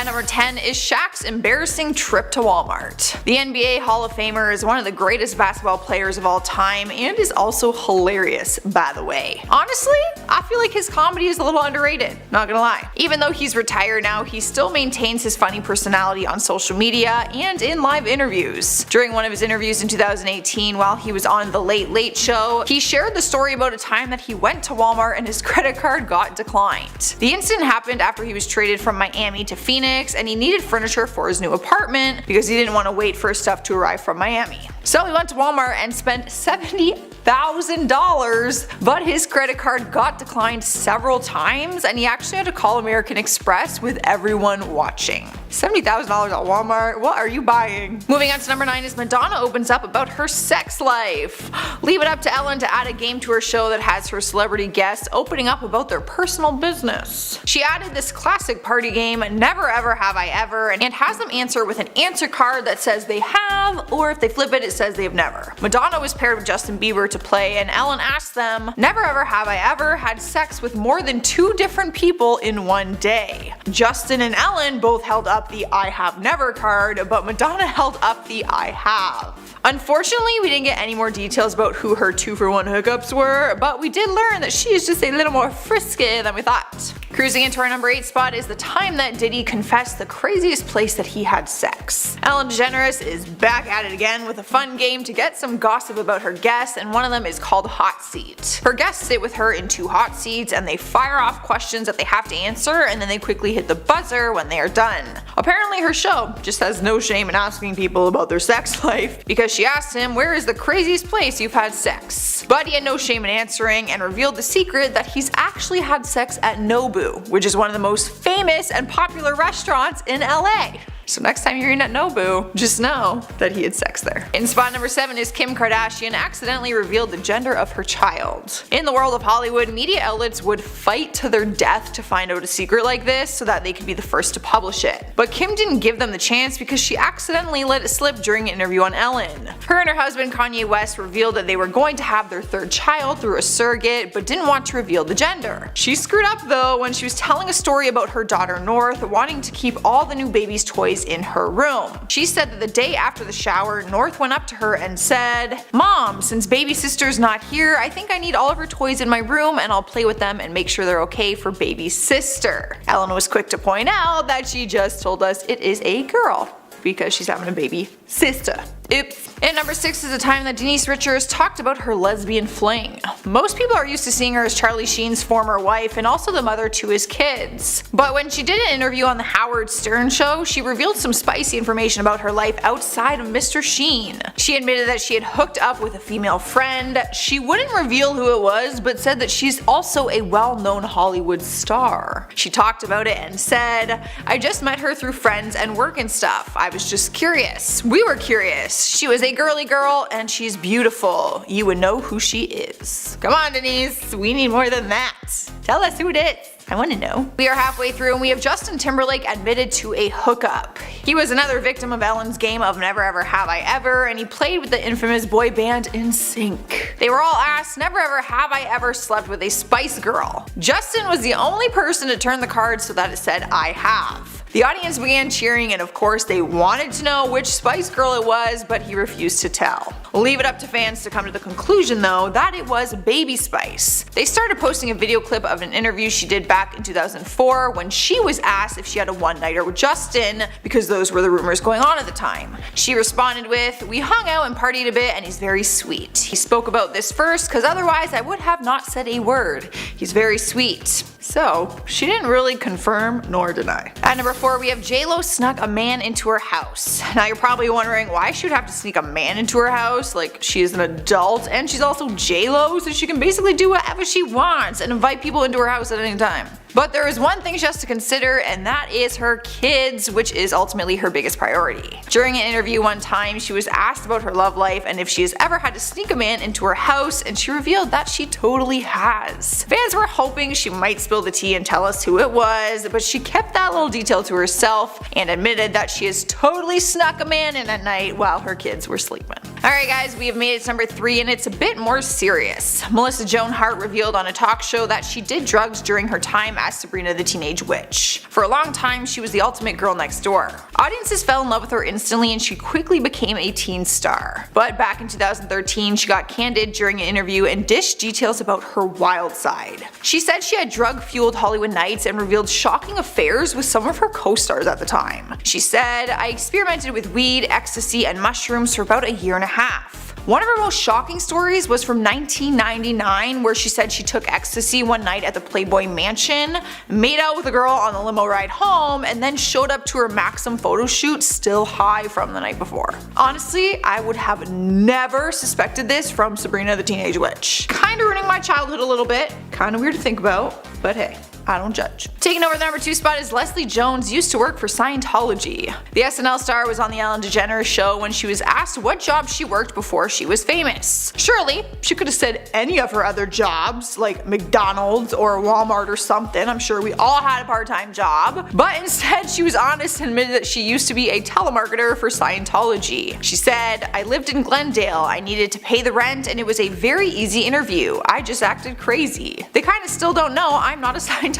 number 10 is Shaq's embarrassing trip to Walmart. The NBA Hall of Famer is one of the greatest basketball players of all time and is also hilarious, by the way. Honestly, I feel like his comedy is a little underrated, not gonna lie. Even though he's retired now, he still maintains his funny personality on social media and in live interviews. During one of his interviews in 2018 while he was on The Late Late Show, he shared the story about a time that he went to Walmart and his credit card got declined. The incident happened after he was traded from Miami to Phoenix and he needed furniture for his new apartment because he didn't want to wait for his stuff to arrive from Miami. So he went to Walmart and spent $70,000, but his credit card got declined several times and he actually had to call American Express with everyone watching. $70,000 at Walmart? What are you buying? Moving on to number 9 is Madonna opens up about her sex life. Leave it up to Ellen to add a game to her show that has her celebrity guests opening up about their personal business. She added this classic party game, Never Ever Have I Ever, and has them answer with an answer card that says they have, or if they flip it, it says they have never. Madonna was paired with Justin Bieber to play, and Ellen asked them, never ever have I ever had sex with more than 2 different people in one day. Justin and Ellen both held up the I have never card, but Madonna held up the I have. Unfortunately, we didn't get any more details about who her 2-for-1 hookups were, but we did learn that she is just a little more frisky than we thought. Cruising into our number 8 spot is the time that Diddy confessed the craziest place that he had sex. Ellen DeGeneres is back at it again with a fun game to get some gossip about her guests, and one of them is called Hot Seat. Her guests sit with her in 2 hot seats and they fire off questions that they have to answer and then they quickly hit the buzzer when they are done. Apparently her show just has no shame in asking people about their sex life because she asked him where is the craziest place you've had sex. But he had no shame in answering and revealed the secret that he's actually had sex at Nobu, which is one of the most famous and popular restaurants in LA. So next time you're eating at Nobu, just know that he had sex there. In spot number 7 is Kim Kardashian accidentally revealed the gender of her child. In the world of Hollywood, media outlets would fight to their death to find out a secret like this so that they could be the first to publish it. But Kim didn't give them the chance because she accidentally let it slip during an interview on Ellen. Her and her husband Kanye West revealed that they were going to have their 3rd child through a surrogate but didn't want to reveal the gender. She screwed up though when she was telling a story about her daughter North wanting to keep all the new baby's toys in her room. She said that the day after the shower, North went up to her and said, "Mom, since baby sister's not here, I think I need all of her toys in my room and I'll play with them and make sure they're okay for baby sister." Ellen was quick to point out that she just told us it is a girl because she's having a baby sister. Oops. And number 6 is the time that Denise Richards talked about her lesbian fling. Most people are used to seeing her as Charlie Sheen's former wife and also the mother to his kids. But when she did an interview on the Howard Stern show, she revealed some spicy information about her life outside of Mr. Sheen. She admitted that she had hooked up with a female friend. She wouldn't reveal who it was, but said that she's also a well-known Hollywood star. She talked about it and said, "I just met her through friends and work and stuff. I was just curious. We were curious. She was a girly girl and she's beautiful. You would know who she is." Come on, Denise, we need more than that. Tell us who it is. I want to know. We are halfway through and we have Justin Timberlake admitted to a hookup. He was another victim of Ellen's game of Never Ever Have I Ever, and he played with the infamous boy band NSYNC. They were all asked, never ever have I ever slept with a Spice Girl. Justin was the only person to turn the card so that it said I have. The audience began cheering and of course they wanted to know which Spice Girl it was, but he refused to tell. We'll leave it up to fans to come to the conclusion though that it was Baby Spice. They started posting a video clip of an interview she did back in 2004 when she was asked if she had a one-nighter with Justin because those were the rumors going on at the time. She responded with, "We hung out and partied a bit and he's very sweet. He spoke about this first because otherwise I would have not said a word. He's very sweet." So she didn't really confirm nor deny. At number 4 we have J-Lo snuck a man into her house. Now you're probably wondering why she would have to sneak a man into her house, like she is an adult and she's also J-Lo, so she can basically do whatever she wants and invite people into her house at any time. But there is one thing she has to consider, and that is her kids, which is ultimately her biggest priority. During an interview one time, she was asked about her love life and if she has ever had to sneak a man into her house, and she revealed that she totally has. Fans were hoping she might spill the tea and tell us who it was, but she kept that little detail to herself and admitted that she has totally snuck a man in at night while her kids were sleeping. Alright guys, we have made it to number 3 and it's a bit more serious. Melissa Joan Hart revealed on a talk show that she did drugs during her time as Sabrina the Teenage Witch. For a long time, she was the ultimate girl next door. Audiences fell in love with her instantly and she quickly became a teen star. But back in 2013, she got candid during an interview and dished details about her wild side. She said she had drug-fueled Hollywood nights and revealed shocking affairs with some of her co-stars at the time. She said, "I experimented with weed, ecstasy, and mushrooms for about a year and a half. One of her most shocking stories was from 1999 where she said she took ecstasy one night at the Playboy Mansion, made out with a girl on the limo ride home, and then showed up to her Maxim photo shoot still high from the night before." Honestly, I would have never suspected this from Sabrina the Teenage Witch. Kinda ruining my childhood a little bit, kinda weird to think about, but hey. I don't judge. Taking over the number 2 spot is Leslie Jones used to work for Scientology. The SNL star was on the Ellen DeGeneres show when she was asked what job she worked before she was famous. Surely, she could have said any of her other jobs, like McDonald's or Walmart or something. I'm sure we all had a part-time job. But instead, she was honest and admitted that she used to be a telemarketer for Scientology. She said, "I lived in Glendale. I needed to pay the rent and it was a very easy interview. I just acted crazy. They kinda still don't know I'm not a Scientologist."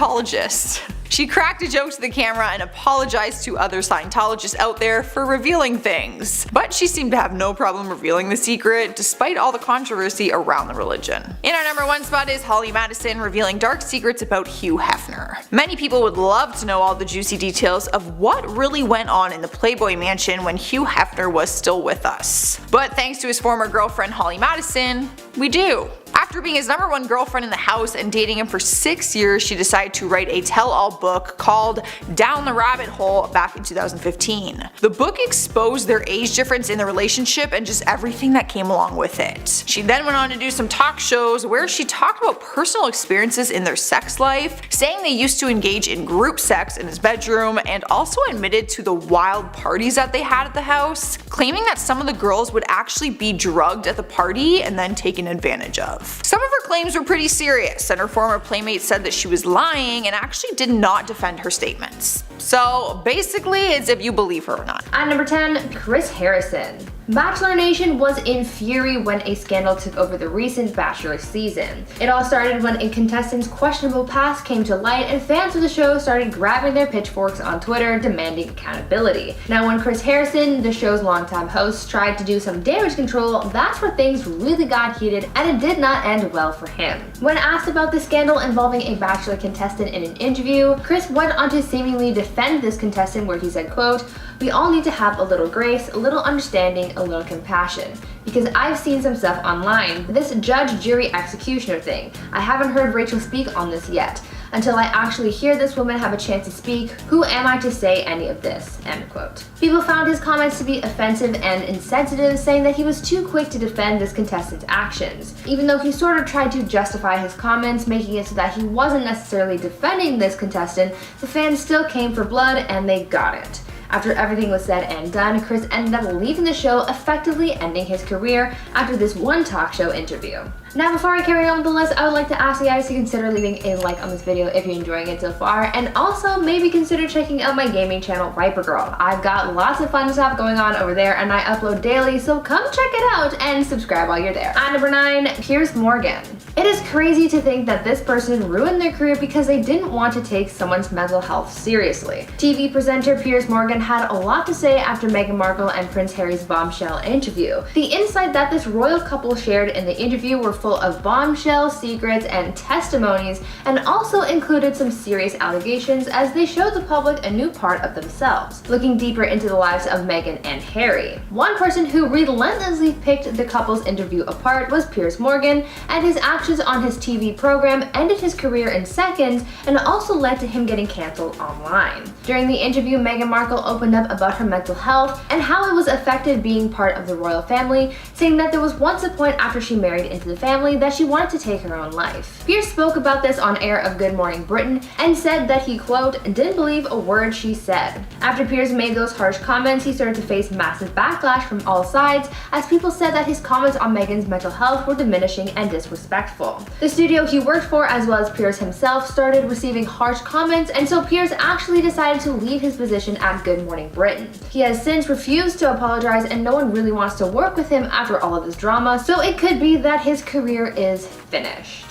She cracked a joke to the camera and apologized to other Scientologists out there for revealing things. But she seemed to have no problem revealing the secret, despite all the controversy around the religion. In our number 1 spot is Holly Madison revealing dark secrets about Hugh Hefner. Many people would love to know all the juicy details of what really went on in the Playboy Mansion when Hugh Hefner was still with us. But thanks to his former girlfriend Holly Madison, we do. After being his number 1 girlfriend in the house and dating him for 6 years, she decided to write a tell-all book called Down the Rabbit Hole back in 2015. The book exposed their age difference in the relationship and just everything that came along with it. She then went on to do some talk shows where she talked about personal experiences in their sex life, saying they used to engage in group sex in his bedroom, and also admitted to the wild parties that they had at the house, claiming that some of the girls would actually be drugged at the party and then taken advantage of. Some of her claims were pretty serious, and her former playmate said that she was lying and actually did not defend her statements. So basically, it's if you believe her or not. At number 10, Chris Harrison. Bachelor Nation was in fury when a scandal took over the recent Bachelor season. It all started when a contestant's questionable past came to light and fans of the show started grabbing their pitchforks on Twitter demanding accountability. Now when Chris Harrison, the show's longtime host, tried to do some damage control, that's where things really got heated and it did not end well for him. When asked about the scandal involving a Bachelor contestant in an interview, Chris went on to seemingly defend this contestant where he said, quote, "We all need to have a little grace, a little understanding, a little compassion. Because I've seen some stuff online, this judge, jury, executioner thing. I haven't heard Rachel speak on this yet. Until I actually hear this woman have a chance to speak, who am I to say any of this?" End quote. People found his comments to be offensive and insensitive, saying that he was too quick to defend this contestant's actions. Even though he sort of tried to justify his comments, making it so that he wasn't necessarily defending this contestant, the fans still came for blood and they got it. After everything was said and done, Chris ended up leaving the show, effectively ending his career after this one talk show interview. Now before I carry on with the list, I would like to ask you guys to consider leaving a like on this video if you're enjoying it so far, and also maybe consider checking out my gaming channel, Viper Girl. I've got lots of fun stuff going on over there and I upload daily, so come check it out and subscribe while you're there. At number 9, Piers Morgan. It is crazy to think that this person ruined their career because they didn't want to take someone's mental health seriously. TV presenter Piers Morgan had a lot to say after Meghan Markle and Prince Harry's bombshell interview. The insight that this royal couple shared in the interview were full of bombshell secrets and testimonies, and also included some serious allegations as they showed the public a new part of themselves, looking deeper into the lives of Meghan and Harry. One person who relentlessly picked the couple's interview apart was Piers Morgan, and his actions on his TV program ended his career in seconds and also led to him getting cancelled online. During the interview, Meghan Markle opened up about her mental health and how it was affected being part of the royal family, saying that there was once a point after she married into the family that she wanted to take her own life. Piers spoke about this on air of Good Morning Britain and said that he, quote, "didn't believe a word she said." After Piers made those harsh comments, he started to face massive backlash from all sides as people said that his comments on Meghan's mental health were diminishing and disrespectful. disrespectful. The studio he worked for, as well as Pierce himself, started receiving harsh comments, and so Pierce actually decided to leave his position at Good Morning Britain. He has since refused to apologize, and no one really wants to work with him after all of this drama, so it could be that his career is finished.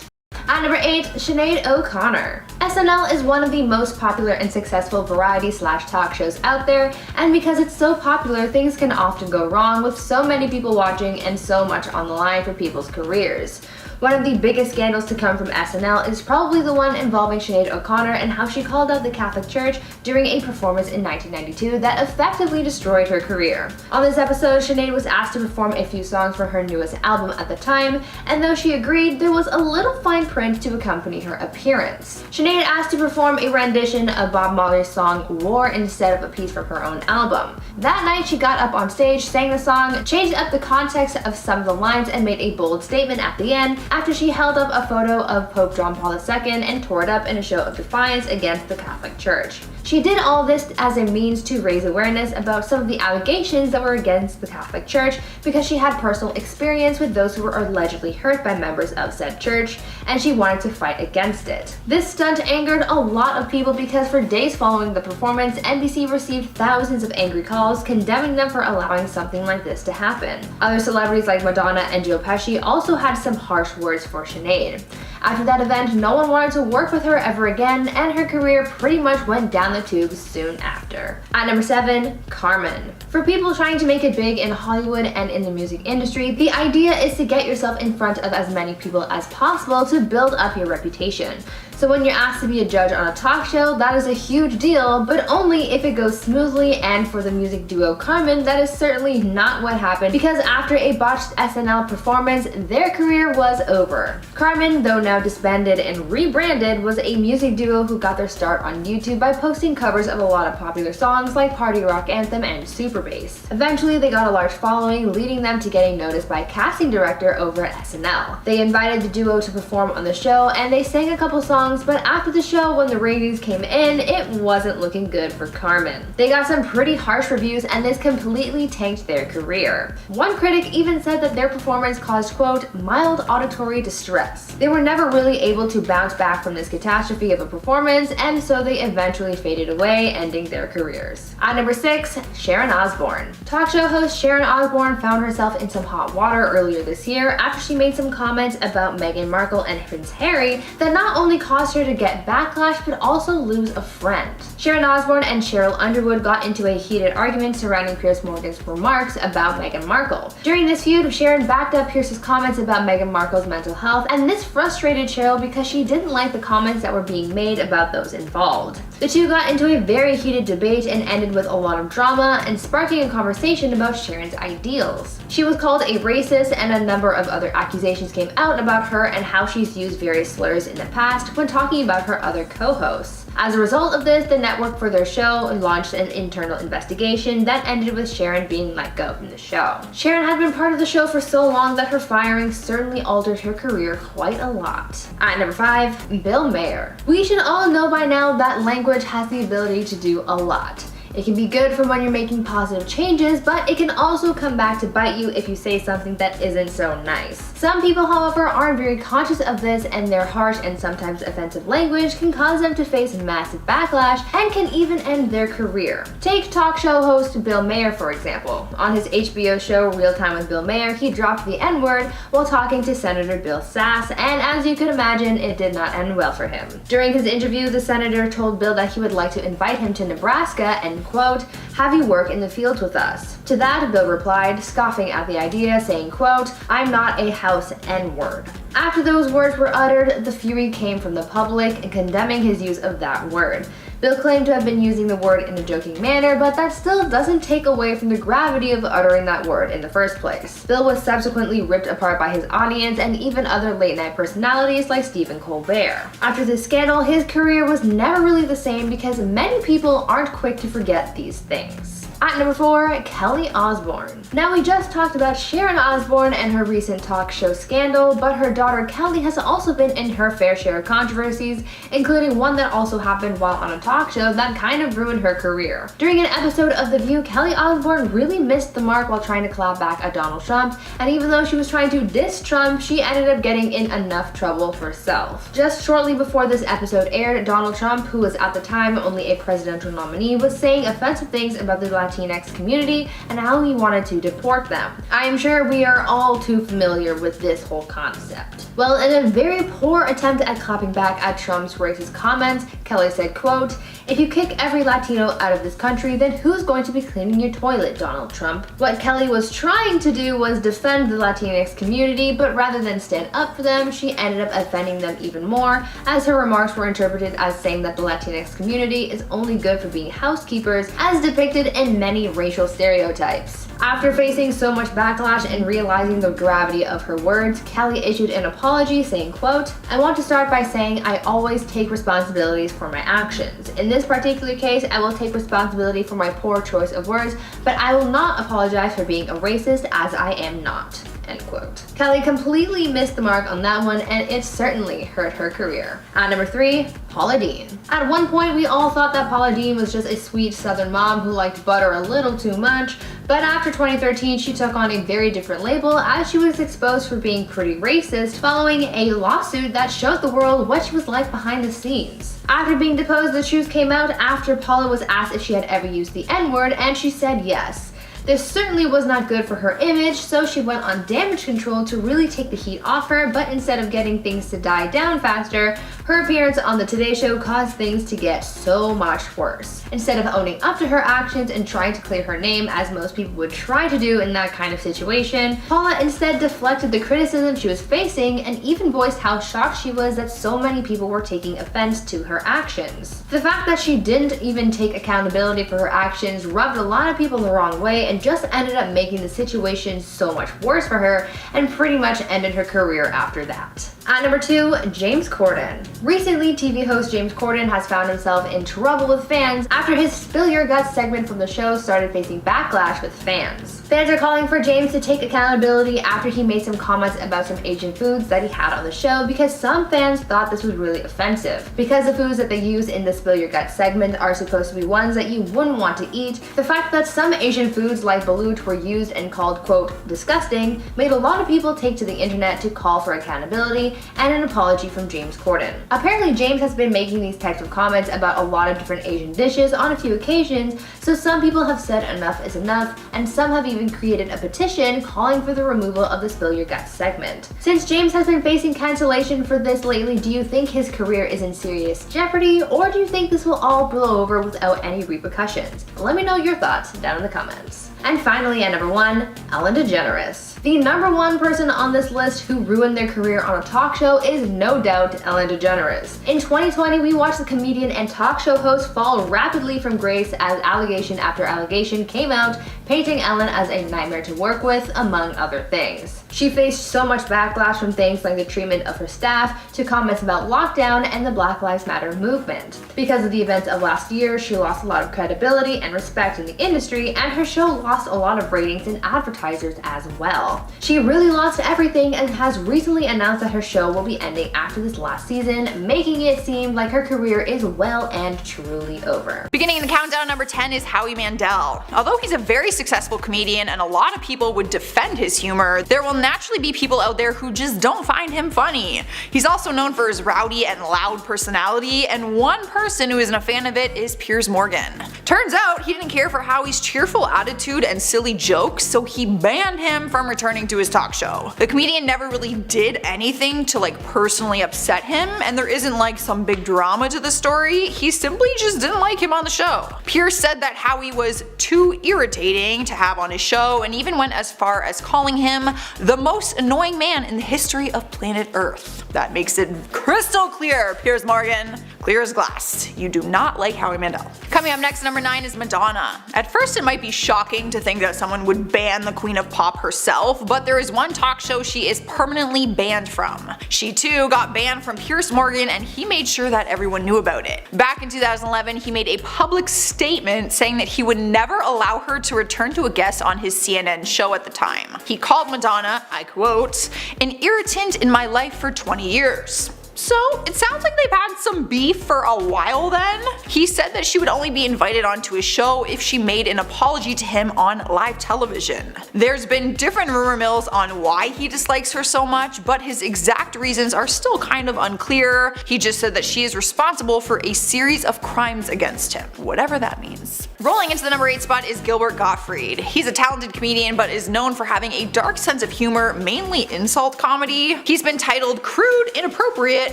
At number 8, Sinead O'Connor. SNL is one of the most popular and successful variety/talk shows out there, and because it's so popular, things can often go wrong with so many people watching and so much on the line for people's careers. One of the biggest scandals to come from SNL is probably the one involving Sinead O'Connor and how she called out the Catholic Church during a performance in 1992 that effectively destroyed her career. On this episode, Sinead was asked to perform a few songs for her newest album at the time, and though she agreed, there was a little fine print to accompany her appearance. Sinead asked to perform a rendition of Bob Marley's song War instead of a piece from her own album. That night, she got up on stage, sang the song, changed up the context of some of the lines, and made a bold statement at the end, after she held up a photo of Pope John Paul II and tore it up in a show of defiance against the Catholic Church. She did all this as a means to raise awareness about some of the allegations that were against the Catholic Church because she had personal experience with those who were allegedly hurt by members of said church, and she wanted to fight against it. This stunt angered a lot of people because for days following the performance, NBC received thousands of angry calls condemning them for allowing something like this to happen. Other celebrities like Madonna and Joe Pesci also had some harsh words for Sinead. After that event, no one wanted to work with her ever again, and her career pretty much went down the tubes soon after. At number 7, Karmin. For people trying to make it big in Hollywood and in the music industry, the idea is to get yourself in front of as many people as possible to build up your reputation. So when you're asked to be a judge on a talk show, that is a huge deal, but only if it goes smoothly, and for the music duo Karmin, that is certainly not what happened, because after a botched SNL performance, their career was over. Karmin, though now disbanded and rebranded, was a music duo who got their start on YouTube by posting covers of a lot of popular songs like Party Rock Anthem and Super Bass. Eventually, they got a large following, leading them to getting noticed by a casting director over at SNL. They invited the duo to perform on the show, and they sang a couple songs, but after the show, when the ratings came in, it wasn't looking good for Karmin. They got some pretty harsh reviews, and this completely tanked their career. One critic even said that their performance caused, quote, mild auditory distress. They were never really able to bounce back from this catastrophe of a performance, and so they eventually faded away, ending their careers. At number 6, Sharon Osbourne. Talk show host Sharon Osbourne found herself in some hot water earlier this year after she made some comments about Meghan Markle and Prince Harry that not only caused her to get backlash but also lose a friend. Sharon Osbourne and Cheryl Underwood got into a heated argument surrounding Piers Morgan's remarks about Meghan Markle. During this feud, Sharon backed up Pierce's comments about Meghan Markle's mental health, and this frustrated Cheryl because she didn't like the comments that were being made about those involved. The two got into a very heated debate and ended with a lot of drama and sparking a conversation about Sharon's ideals. She was called a racist, and a number of other accusations came out about her and how she's used various slurs in the past when talking about her other co-hosts. As a result of this, the network for their show launched an internal investigation that ended with Sharon being let go from the show. Sharon had been part of the show for so long that her firing certainly altered her career quite a lot. At number 5, Bill Maher. We should all know by now that language has the ability to do a lot. It can be good for when you're making positive changes, but it can also come back to bite you if you say something that isn't so nice. Some people, however, aren't very conscious of this, and their harsh and sometimes offensive language can cause them to face massive backlash and can even end their career. Take talk show host Bill Maher, for example. On his HBO show Real Time with Bill Maher, he dropped the N-word while talking to Senator Bill Sass, and as you could imagine, it did not end well for him. During his interview, the senator told Bill that he would like to invite him to Nebraska and, quote, have you work in the fields with us. To that, Bill replied, scoffing at the idea, saying, quote, I'm not a house N-word. After those words were uttered, the fury came from the public in condemning his use of that word. Bill claimed to have been using the word in a joking manner, but that still doesn't take away from the gravity of uttering that word in the first place. Bill was subsequently ripped apart by his audience and even other late-night personalities like Stephen Colbert. After this scandal, his career was never really the same because many people aren't quick to forget these things. At number 4, Kelly Osbourne. Now we just talked about Sharon Osbourne and her recent talk show scandal, but her daughter Kelly has also been in her fair share of controversies, including one that also happened while on a talk show that kind of ruined her career. During an episode of The View, Kelly Osbourne really missed the mark while trying to clap back at Donald Trump, and even though she was trying to diss Trump, she ended up getting in enough trouble herself. Just shortly before this episode aired, Donald Trump, who was at the time only a presidential nominee, was saying offensive things about the Latinx community and how he wanted to deport them. I am sure we are all too familiar with this whole concept. Well, in a very poor attempt at clapping back at Trump's racist comments, Kelly said, quote, "If you kick every Latino out of this country, then who's going to be cleaning your toilet, Donald Trump?" What Kelly was trying to do was defend the Latinx community, but rather than stand up for them, she ended up offending them even more, as her remarks were interpreted as saying that the Latinx community is only good for being housekeepers, as depicted in many racial stereotypes. After facing so much backlash and realizing the gravity of her words, Kelly issued an apology saying, quote, "I want to start by saying I always take responsibilities for my actions. In this particular case, I will take responsibility for my poor choice of words, but I will not apologize for being a racist, as I am not." End quote. Kelly completely missed the mark on that one, and it certainly hurt her career. At number 3, Paula Deen. At one point, we all thought that Paula Deen was just a sweet southern mom who liked butter a little too much, but after 2013, she took on a very different label as she was exposed for being pretty racist following a lawsuit that showed the world what she was like behind the scenes. After being deposed, the truth came out after Paula was asked if she had ever used the N-word, and she said yes. This certainly was not good for her image, so she went on damage control to really take the heat off her, but instead of getting things to die down faster, her appearance on the Today Show caused things to get so much worse. Instead of owning up to her actions and trying to clear her name, as most people would try to do in that kind of situation, Paula instead deflected the criticism she was facing and even voiced how shocked she was that so many people were taking offense to her actions. The fact that she didn't even take accountability for her actions rubbed a lot of people the wrong way and just ended up making the situation so much worse for her and pretty much ended her career after that. At number 2, James Corden. Recently, TV host James Corden has found himself in trouble with fans after his Spill Your Guts segment from the show started facing backlash with fans. Fans are calling for James to take accountability after he made some comments about some Asian foods that he had on the show, because some fans thought this was really offensive. Because the foods that they use in the Spill Your Guts segment are supposed to be ones that you wouldn't want to eat, the fact that some Asian foods like balut were used and called, quote, disgusting, made a lot of people take to the internet to call for accountability and an apology from James Corden. Apparently, James has been making these types of comments about a lot of different Asian dishes on a few occasions, so some people have said enough is enough, and some have even created a petition calling for the removal of the Spill Your Guts segment. Since James has been facing cancellation for this lately, do you think his career is in serious jeopardy, or do you think this will all blow over without any repercussions? Let me know your thoughts down in the comments. And finally, at number 1, Ellen DeGeneres. The number 1 person on this list who ruined their career on a talk show is no doubt Ellen DeGeneres. In 2020, we watched the comedian and talk show host fall rapidly from grace as allegation after allegation came out, painting Ellen as a nightmare to work with, among other things. She faced so much backlash from things like the treatment of her staff to comments about lockdown and the Black Lives Matter movement. Because of the events of last year, she lost a lot of credibility and respect in the industry, and her show lost a lot of ratings and advertisers as well. She really lost everything and has recently announced that her show will be ending after this last season, making it seem like her career is well and truly over. Beginning the countdown at number 10 is Howie Mandel. Although he's a very successful comedian and a lot of people would defend his humor, there will naturally be people out there who just don't find him funny. He's also known for his rowdy and loud personality, and one person who isn't a fan of it is Piers Morgan. Turns out he didn't care for Howie's cheerful attitude and silly jokes, so he banned him from returning to his talk show. The comedian never really did anything to personally upset him, and there isn't some big drama to the story. He simply just didn't like him on the show. Piers said that Howie was too irritating to have on his show, and even went as far as calling him the most annoying man in the history of planet Earth. That makes it crystal clear, Piers Morgan. Clear as glass. You do not like Howie Mandel. Coming up next, number 9 is Madonna. At first it might be shocking to think that someone would ban the Queen of Pop herself, but there is one talk show she is permanently banned from. She too got banned from Piers Morgan, and he made sure that everyone knew about it. Back in 2011, he made a public statement saying that he would never allow her to return to a guest on his CNN show at the time. He called Madonna, I quote, "an irritant in my life for 20 years. So it sounds like they've had some beef for a while then. He said that she would only be invited onto his show if she made an apology to him on live television. There's been different rumor mills on why he dislikes her so much, but his exact reasons are still kind of unclear. He just said that she is responsible for a series of crimes against him, whatever that means. Rolling into the number 8 spot is Gilbert Gottfried. He's a talented comedian but is known for having a dark sense of humor, mainly insult comedy. He's been titled crude, inappropriate,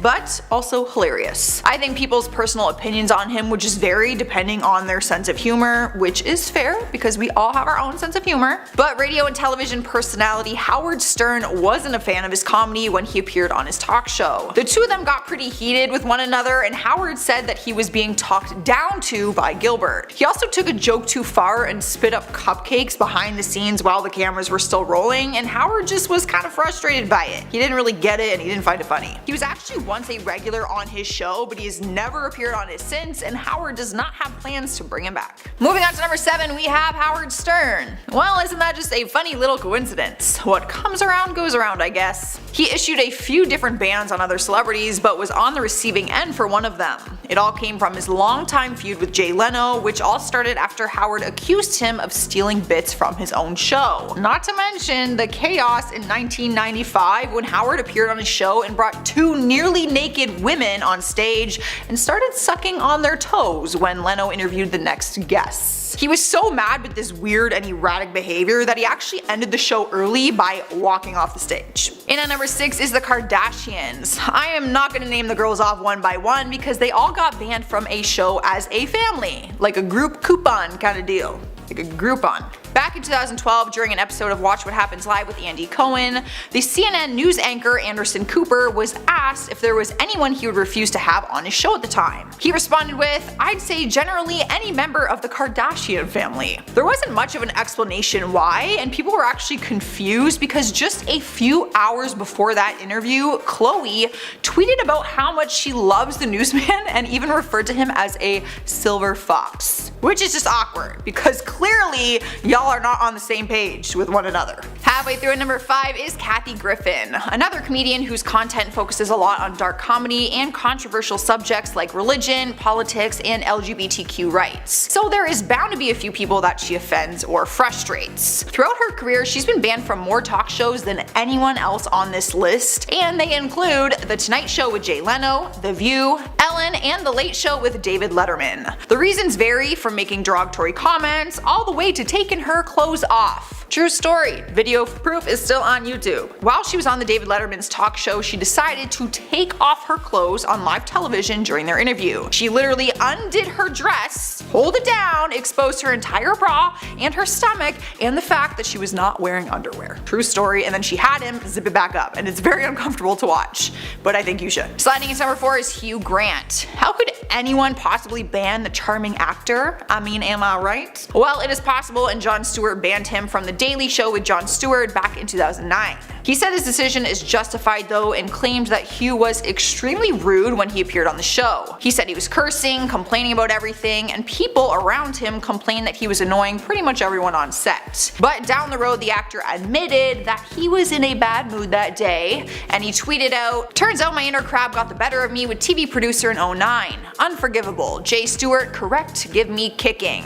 but also hilarious. I think people's personal opinions on him would just vary depending on their sense of humor, which is fair because we all have our own sense of humor. But radio and television personality Howard Stern wasn't a fan of his comedy when he appeared on his talk show. The two of them got pretty heated with one another, and Howard said that he was being talked down to by Gilbert. He also took a joke too far and spit up cupcakes behind the scenes while the cameras were still rolling, and Howard just was kind of frustrated by it. He didn't really get it and he didn't find it funny. He was actually once a regular on his show, but he has never appeared on it since, and Howard does not have plans to bring him back. Moving on to number 7, we have Howard Stern. Well, isn't that just a funny little coincidence? What comes around goes around, I guess. He issued a few different bans on other celebrities, but was on the receiving end for one of them. It all came from his longtime feud with Jay Leno, which all started after Howard accused him of stealing bits from his own show. Not to mention the chaos in 1995 when Howard appeared on his show and brought 2 nearly naked women on stage and started sucking on their toes when Leno interviewed the next guests. He was so mad with this weird and erratic behavior that he actually ended the show early by walking off the stage. And at number 6 is the Kardashians. I am not going to name the girls off one by one because they all got banned from a show as a family, like a group coupon kind of deal. Like a Groupon. Back in 2012, during an episode of Watch What Happens Live with Andy Cohen, the CNN news anchor Anderson Cooper was asked if there was anyone he would refuse to have on his show at the time. He responded with, "I'd say generally any member of the Kardashian family." There wasn't much of an explanation why, and people were actually confused because just a few hours before that interview, Khloe tweeted about how much she loves the newsman and even referred to him as a silver fox. Which is just awkward, because clearly y'all are not on the same page with one another. Halfway through at number 5 is Kathy Griffin, another comedian whose content focuses a lot on dark comedy and controversial subjects like religion, politics, and LGBTQ rights. So there is bound to be a few people that she offends or frustrates. Throughout her career, she's been banned from more talk shows than anyone else on this list, and they include The Tonight Show with Jay Leno, The View, Ellen, and The Late Show with David Letterman. The reasons vary from making derogatory comments all the way to taking her clothes off. True story, video proof is still on YouTube. While she was on the David Letterman's talk show, she decided to take off her clothes on live television during their interview. She literally undid her dress, pulled it down, exposed her entire bra and her stomach, and the fact that she was not wearing underwear. True story, and then she had him zip it back up, and it's very uncomfortable to watch, but I think you should. Sliding into number 4 is Hugh Grant. How could anyone possibly ban the charming actor? I mean, am I right? Well, it is possible, and Jon Stewart banned him from The Daily Show with Jon Stewart back in 2009. He said his decision is justified though, and claimed that Hugh was extremely rude when he appeared on the show. He said he was cursing, complaining about everything, and people around him complained that he was annoying pretty much everyone on set. But down the road, the actor admitted that he was in a bad mood that day, and he tweeted out, "Turns out my inner crab got the better of me with TV producer in 09. Unforgivable. Jay Stewart, correct, give me kicking."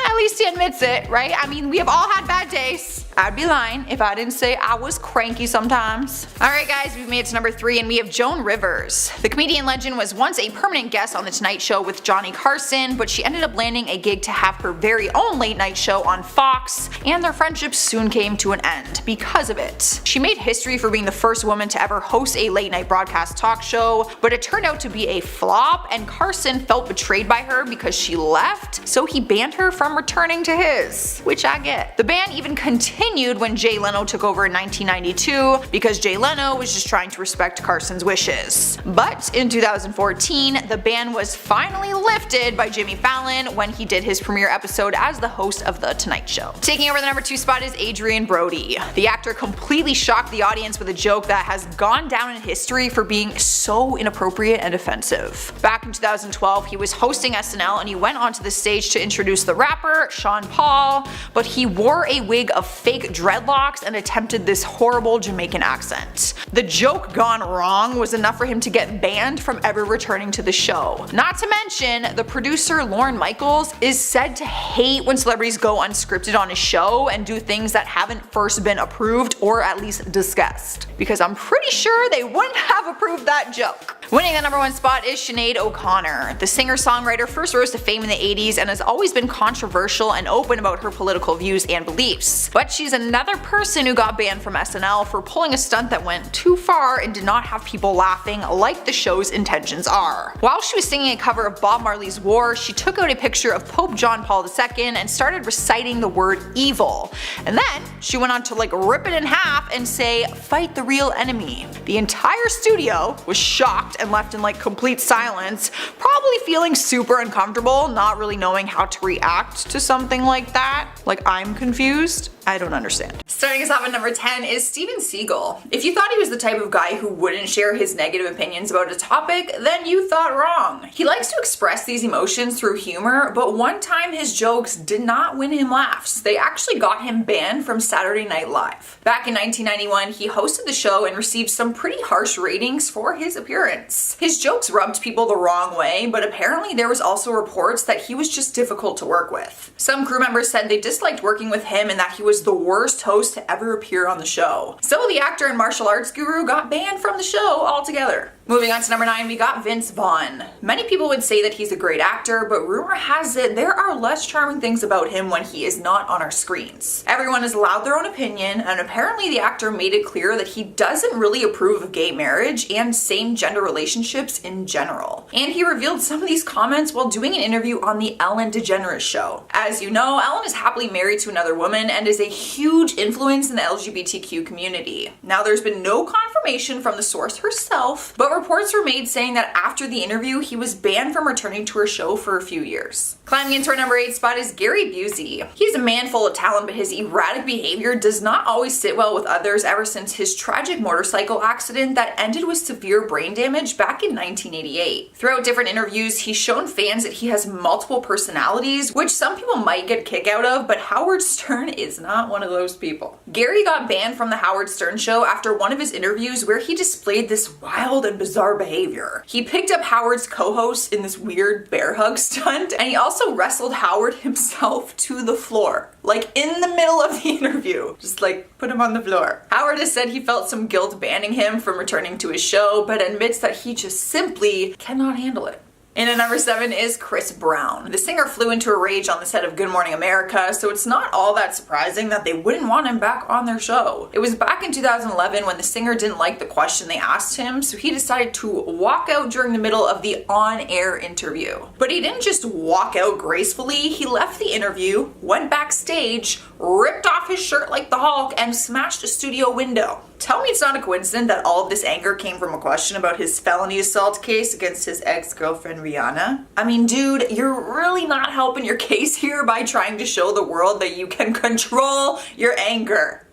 At least he admits it, right? I mean, we have all had bad days. I'd be lying if I didn't say I was cranky sometimes. Alright guys, we've made it to number 3 and we have Joan Rivers. The comedian legend was once a permanent guest on The Tonight Show with Johnny Carson, but she ended up landing a gig to have her very own late night show on Fox, and their friendship soon came to an end because of it. She made history for being the first woman to ever host a late night broadcast talk show, but it turned out to be a flop, and Carson felt betrayed by her because she left, so he banned her from returning returning to his, which I get. The ban even continued when Jay Leno took over in 1992 because Jay Leno was just trying to respect Carson's wishes. But in 2014, the ban was finally lifted by Jimmy Fallon when he did his premiere episode as the host of The Tonight Show. Taking over the number 2 spot is Adrian Brody. The actor completely shocked the audience with a joke that has gone down in history for being so inappropriate and offensive. Back in 2012, he was hosting SNL and he went onto the stage to introduce the rapper, Sean Paul, but he wore a wig of fake dreadlocks and attempted this horrible Jamaican accent. The joke gone wrong was enough for him to get banned from ever returning to the show. Not to mention, the producer Lorne Michaels is said to hate when celebrities go unscripted on his show and do things that haven't first been approved or at least discussed, because I'm pretty sure they wouldn't have approved that joke. Winning the number 1 spot is Sinead O'Connor. The singer-songwriter first rose to fame in the 80s and has always been controversial and open about her political views and beliefs. But she's another person who got banned from SNL for pulling a stunt that went too far and did not have people laughing like the show's intentions are. While she was singing a cover of Bob Marley's War, she took out a picture of Pope John Paul II and started reciting the word evil. And then she went on to rip it in half and say, "Fight the real enemy." The entire studio was shocked and left in complete silence, probably feeling super uncomfortable, not really knowing how to react to something like that. I'm confused. I don't understand. Starting us off at number 10 is Steven Seagal. If you thought he was the type of guy who wouldn't share his negative opinions about a topic, then you thought wrong. He likes to express these emotions through humor, but one time his jokes did not win him laughs. They actually got him banned from Saturday Night Live. Back in 1991, he hosted the show and received some pretty harsh ratings for his appearance. His jokes rubbed people the wrong way, but apparently there was also reports that he was just difficult to work with. Some crew members said they disliked working with him and that he was the worst host to ever appear on the show. So the actor and martial arts guru got banned from the show altogether. Moving on to number 9, we got Vince Vaughn. Many people would say that he's a great actor, but rumor has it there are less charming things about him when he is not on our screens. Everyone is allowed their own opinion, and apparently the actor made it clear that he doesn't really approve of gay marriage and same-gender relationships in general. And he revealed some of these comments while doing an interview on the Ellen DeGeneres show. As you know, Ellen is happily married to another woman and is a huge influence in the LGBTQ community. Now, there's been no confirmation from the source herself, but reports were made saying that after the interview, he was banned from returning to her show for a few years. Climbing into our number 8 spot is Gary Busey. He's a man full of talent, but his erratic behavior does not always sit well with others ever since his tragic motorcycle accident that ended with severe brain damage back in 1988. Throughout different interviews, he's shown fans that he has multiple personalities, which some people might get a kick out of, but Howard Stern is not one of those people. Gary got banned from the Howard Stern show after one of his interviews where he displayed this wild and bizarre behavior. He picked up Howard's co-host in this weird bear hug stunt, and he also wrestled Howard himself to the floor. In the middle of the interview. Just put him on the floor. Howard has said he felt some guilt banning him from returning to his show, but admits that he just simply cannot handle it. And at number 7 is Chris Brown. The singer flew into a rage on the set of Good Morning America, so it's not all that surprising that they wouldn't want him back on their show. It was back in 2011 when the singer didn't like the question they asked him, so he decided to walk out during the middle of the on-air interview. But he didn't just walk out gracefully, he left the interview, went backstage, ripped off his shirt like the Hulk, and smashed a studio window. Tell me it's not a coincidence that all of this anger came from a question about his felony assault case against his ex-girlfriend Rihanna. I mean, dude, you're really not helping your case here by trying to show the world that you can control your anger.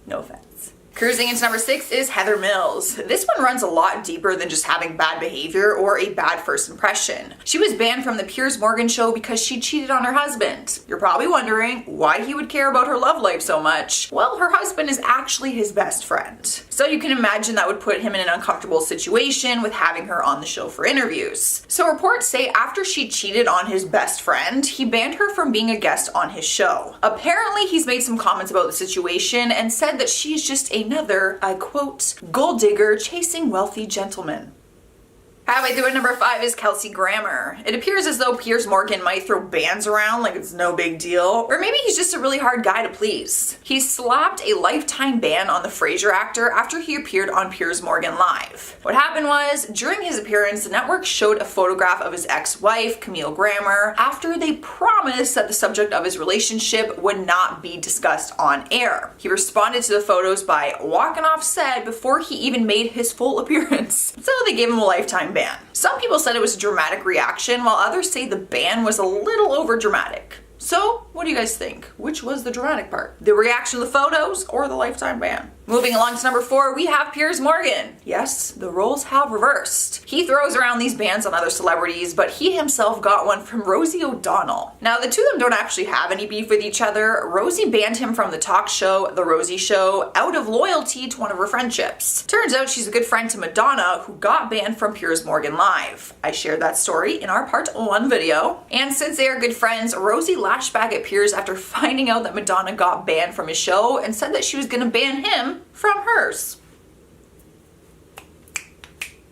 No offense. Cruising into number 6 is Heather Mills. This one runs a lot deeper than just having bad behavior or a bad first impression. She was banned from the Piers Morgan show because she cheated on her husband. You're probably wondering why he would care about her love life so much. Well, her husband is actually his best friend. So you can imagine that would put him in an uncomfortable situation with having her on the show for interviews. So reports say after she cheated on his best friend, he banned her from being a guest on his show. Apparently, he's made some comments about the situation and said that she's just another, I quote, gold digger chasing wealthy gentlemen. Halfway through at number 5 is Kelsey Grammer. It appears as though Piers Morgan might throw bans around like it's no big deal, or maybe he's just a really hard guy to please. He slapped a lifetime ban on the Frasier actor after he appeared on Piers Morgan Live. What happened was, during his appearance, the network showed a photograph of his ex-wife, Camille Grammer, after they promised that the subject of his relationship would not be discussed on air. He responded to the photos by walking off set before he even made his full appearance. So they gave him a lifetime ban. Some people said it was a dramatic reaction, while others say the ban was a little over dramatic. So, what do you guys think? Which was the dramatic part? The reaction to the photos or the lifetime ban? Moving along to number 4, we have Piers Morgan. Yes, the roles have reversed. He throws around these bans on other celebrities, but he himself got one from Rosie O'Donnell. Now, the two of them don't actually have any beef with each other. Rosie banned him from the talk show, The Rosie Show, out of loyalty to one of her friendships. Turns out she's a good friend to Madonna, who got banned from Piers Morgan Live. I shared that story in our part 1 video. And since they are good friends, Rosie lashed back at Piers after finding out that Madonna got banned from his show and said that she was gonna ban him from hers.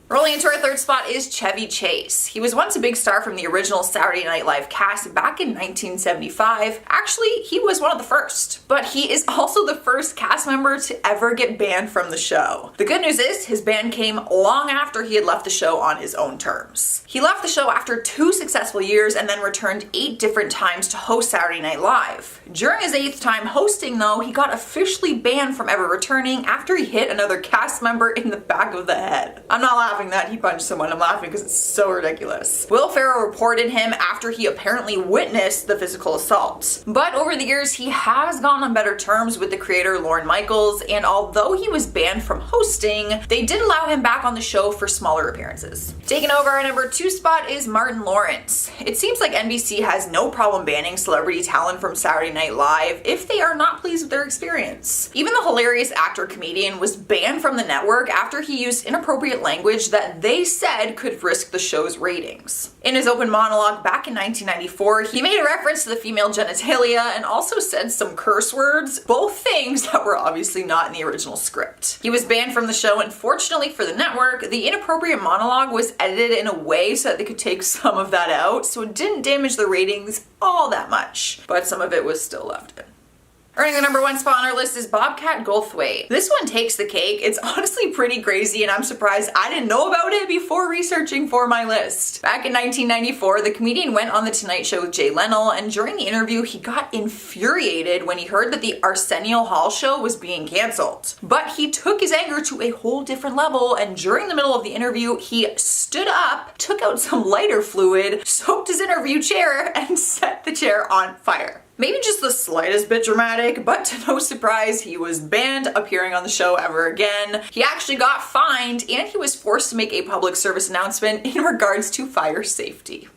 Rolling into our 3rd spot is Chevy Chase. He was once a big star from the original Saturday Night Live cast back in 1975. Actually, he was one of the first. But he is also the first cast member to ever get banned from the show. The good news is, his ban came long after he had left the show on his own terms. He left the show after 2 successful years and then returned 8 different times to host Saturday Night Live. During his 8th time hosting though, he got officially banned from ever returning after he hit another cast member in the back of the head. I'm not laughing that he punched someone. I'm laughing because it's so ridiculous. Will Ferrell reported him after he apparently witnessed the physical assault. But over the years, he has gone on better terms with the creator Lorne Michaels, and although he was banned from hosting, they did allow him back on the show for smaller appearances. Taking over our number 2 spot is Martin Lawrence. It seems like NBC has no problem banning celebrity talent from Saturday Night Live if they are not pleased with their experience. Even the hilarious actor-comedian was banned from the network after he used inappropriate language that they said could risk the show's ratings. In his open monologue back in 1994, he made a reference to the female genitalia and also said some curse words, both things that were obviously not in the original script. He was banned from the show, and fortunately for the network, the inappropriate monologue was edited in a way so that they could take some of that out, so it didn't damage the ratings all that much, but some of it was still left in. Earning the number 1 spot on our list is Bobcat Goldthwait. This one takes the cake. It's honestly pretty crazy, and I'm surprised I didn't know about it before researching for my list. Back in 1994, the comedian went on The Tonight Show with Jay Leno, and during the interview, he got infuriated when he heard that the Arsenio Hall show was being canceled. But he took his anger to a whole different level, and during the middle of the interview, he stood up, took out some lighter fluid, soaked his interview chair, and set the chair on fire. Maybe just the slightest bit dramatic, but to no surprise, he was banned appearing on the show ever again. He actually got fined, and he was forced to make a public service announcement in regards to fire safety.